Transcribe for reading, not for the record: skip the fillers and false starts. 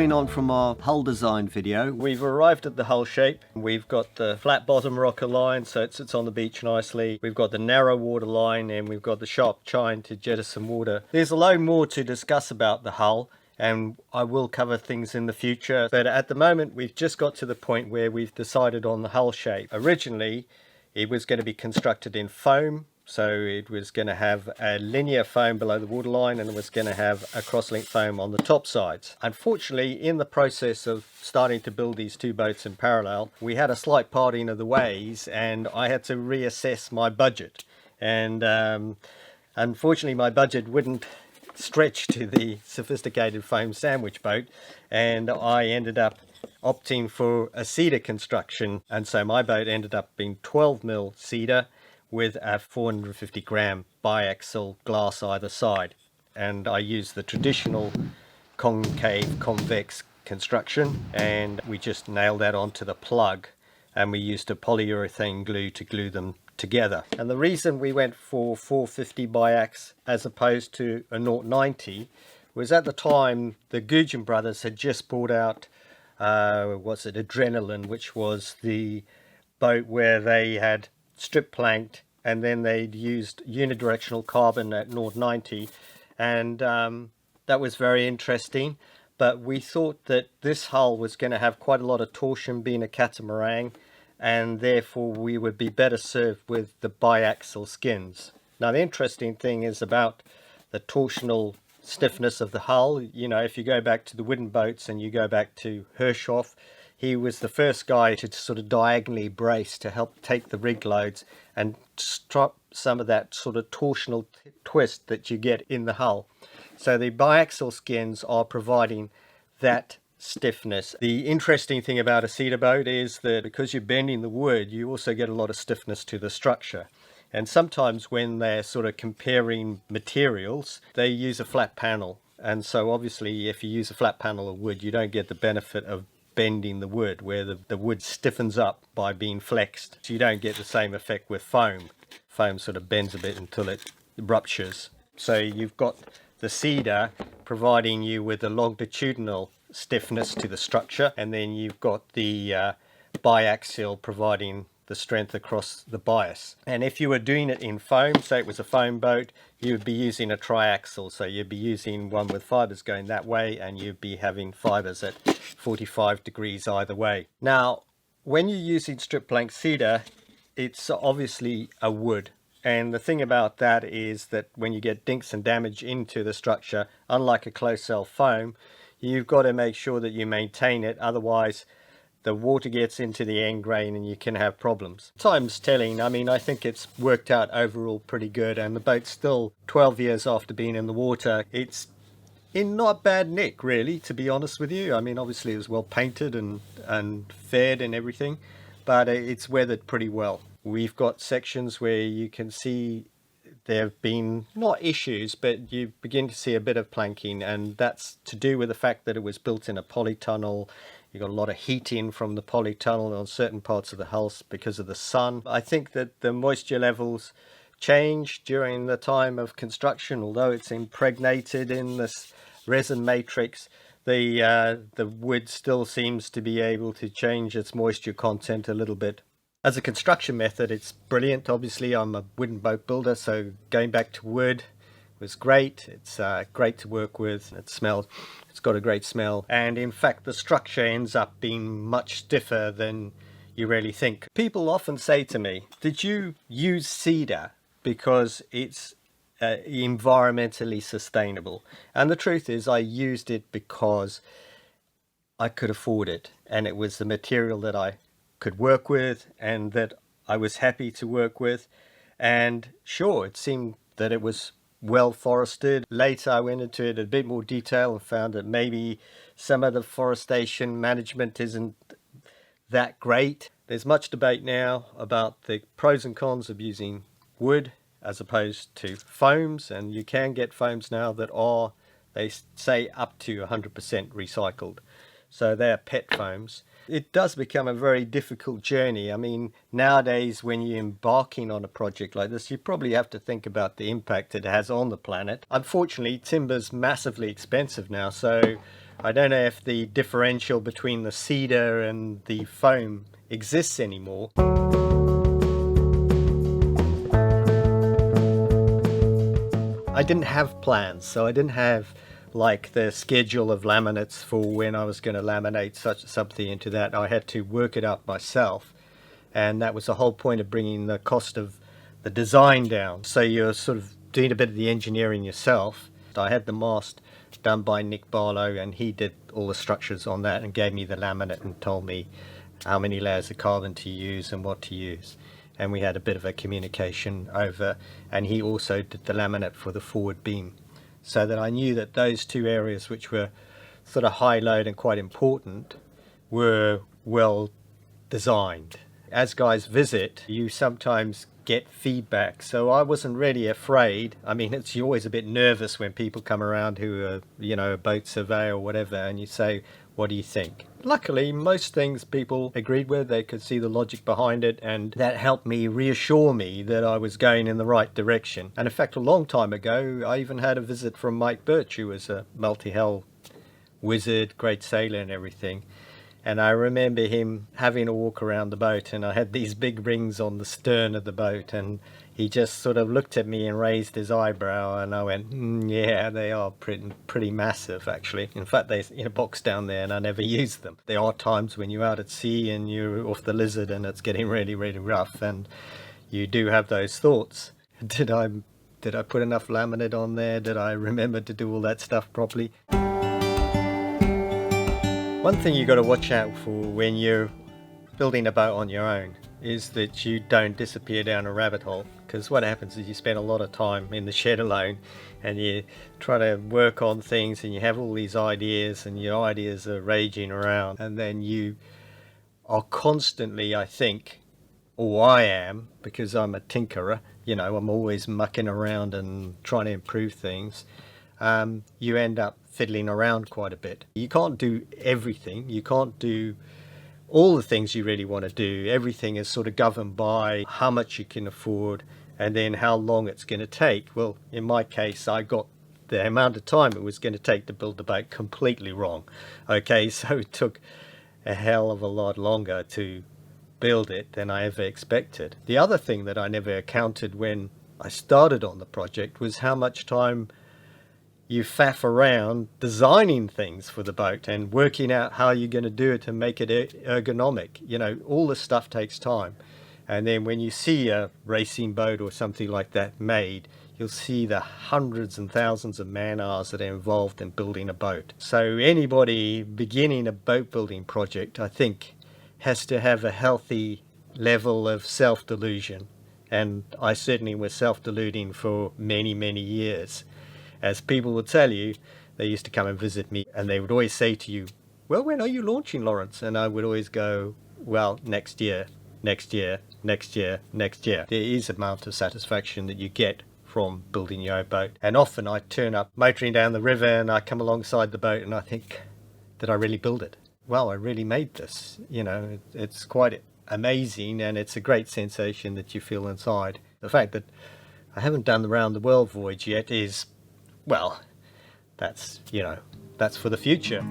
Following on from our hull design video, we've arrived at the hull shape. We've got the flat bottom rocker line, so it sits on the beach nicely. We've got the narrow water line, and we've got the sharp chine to jettison water. There's a lot more to discuss about the hull, and I will cover things in the future, but at the moment we've just got to the point where we've decided on the hull shape. Originally it was going to be constructed in foam, so it was going to have a linear foam below the waterline, and it was going to have a cross-link foam on the top sides. Unfortunately, in the process of starting to build these two boats in parallel, we had a slight parting of the ways, and I had to reassess my budget. And unfortunately, my budget wouldn't stretch to the sophisticated foam sandwich boat, and I ended up opting for a cedar construction, and so my boat ended up being 12mm cedar with a 450 gram biaxial glass either side, and I used the traditional concave convex construction, and we just nailed that onto the plug, and we used a polyurethane glue to glue them together. And the reason we went for 450 biax as opposed to a 090 was, at the time the Guggen brothers had just brought out Adrenaline, which was the boat where they had strip planked and then they'd used unidirectional carbon at 090, and that was very interesting. But we thought that this hull was going to have quite a lot of torsion, being a catamaran, and therefore we would be better served with the biaxial skins. Now the interesting thing is about the torsional stiffness of the hull. You know, if you go back to the wooden boats and you go back to Hirschhoff, he was the first guy to sort of diagonally brace to help take the rig loads and stop some of that sort of torsional twist that you get in the hull. So the biaxial skins are providing that stiffness. The interesting thing about a cedar boat is that because you're bending the wood, you also get a lot of stiffness to the structure. And sometimes when they're sort of comparing materials, they use a flat panel. And so obviously if you use a flat panel of wood, you don't get the benefit of bending the wood, where the wood stiffens up by being flexed. So you don't get the same effect with foam. Foam sort of bends a bit until it ruptures. So you've got the cedar providing you with a longitudinal stiffness to the structure, and then you've got the biaxial providing the strength across the bias. And if you were doing it in foam, say it was a foam boat, you would be using a triaxial, so you'd be using one with fibers going that way, and you'd be having fibers at 45 degrees either way. Now when you're using strip plank cedar, it's obviously a wood, and the thing about that is that when you get dinks and damage into the structure, unlike a closed cell foam, you've got to make sure that you maintain it, otherwise the water gets into the end grain and you can have problems. Time's telling. I mean, I think it's worked out overall pretty good, and the boat's still 12 years after being in the water. It's in not bad nick, really, to be honest with you. I mean, obviously it was well painted and fed and everything, but it's weathered pretty well. We've got sections where you can see there have been not issues, but you begin to see a bit of planking, and that's to do with the fact that it was built in a polytunnel. You got a lot of heat in from the polytunnel on certain parts of the hull because of the sun. I think that the moisture levels change during the time of construction, although it's impregnated in this resin matrix. The wood still seems to be able to change its moisture content a little bit. As a construction method, it's brilliant. Obviously I'm a wooden boat builder, so going back to wood was great. It's great to work with. It's got a great smell, and in fact the structure ends up being much stiffer than you really think. People often say to me, did you use cedar because it's environmentally sustainable? And the truth is, I used it because I could afford it, and it was the material that I could work with and that I was happy to work with. And sure, it seemed that it was well forested. Later I went into it in a bit more detail and found that maybe some of the forestation management isn't that great. There's much debate now about the pros and cons of using wood as opposed to foams, and you can get foams now that are, they say, up to 100% recycled, so they're PET foams. It does become a very difficult journey. I mean, nowadays when you're embarking on a project like this, you probably have to think about the impact it has on the planet. Unfortunately, timber's massively expensive now, so I don't know if the differential between the cedar and the foam exists anymore. I didn't have plans, so I didn't have like the schedule of laminates for when I was going to laminate something into that. I had to work it up myself, and that was the whole point of bringing the cost of the design down. So you're sort of doing a bit of the engineering yourself. I had the mast done by Nick Barlow, and he did all the structures on that and gave me the laminate and told me how many layers of carbon to use and what to use. And we had a bit of a communication over, and he also did the laminate for the forward beam, so that I knew that those two areas, which were sort of high load and quite important, were well designed. As guys visit, you sometimes get feedback, so I wasn't really afraid. I mean, you're always a bit nervous when people come around who are, you know, a boat surveyor or whatever, and you say, what do you think? Luckily, most things people agreed with. They could see the logic behind it, and that helped me reassure me that I was going in the right direction. And in fact, a long time ago, I even had a visit from Mike Birch, who was a multi-hull wizard, great sailor and everything. And I remember him having a walk around the boat, and I had these big rings on the stern of the boat, and he just sort of looked at me and raised his eyebrow, and I went, yeah, they are pretty massive, actually. In fact, they're in a box down there, and I never use them. There are times when you're out at sea and you're off the Lizard and it's getting really, really rough, and you do have those thoughts. Did I put enough laminate on there? Did I remember to do all that stuff properly? One thing you got to watch out for when you're building a boat on your own is that you don't disappear down a rabbit hole, because what happens is you spend a lot of time in the shed alone and you try to work on things and you have all these ideas and your ideas are raging around, and then you are constantly, I think, or I am, because I'm a tinkerer, you know, I'm always mucking around and trying to improve things. You end up fiddling around quite a bit. You can't do everything. You can't do all the things you really want to do. Everything is sort of governed by how much you can afford and then how long it's going to take. Well, in my case, I got the amount of time it was going to take to build the boat completely wrong. Okay, so it took a hell of a lot longer to build it than I ever expected. The other thing that I never accounted when I started on the project was how much time you faff around designing things for the boat and working out how you're going to do it to make it ergonomic. You know, all this stuff takes time. And then when you see a racing boat or something like that made, you'll see the hundreds and thousands of man hours that are involved in building a boat. So anybody beginning a boat building project, I think, has to have a healthy level of self-delusion. And I certainly was self-deluding for many, many years. As people would tell you, they used to come and visit me and they would always say to you, well, when are you launching, Lawrence? And I would always go, well, next year, next year, next year, next year. There is an amount of satisfaction that you get from building your own boat. And often I turn up motoring down the river and I come alongside the boat and I think, did I really build it? Well, I really made this. You know, it's quite amazing, and it's a great sensation that you feel inside. The fact that I haven't done the round the world voyage yet is, well, that's, you know, that's for the future.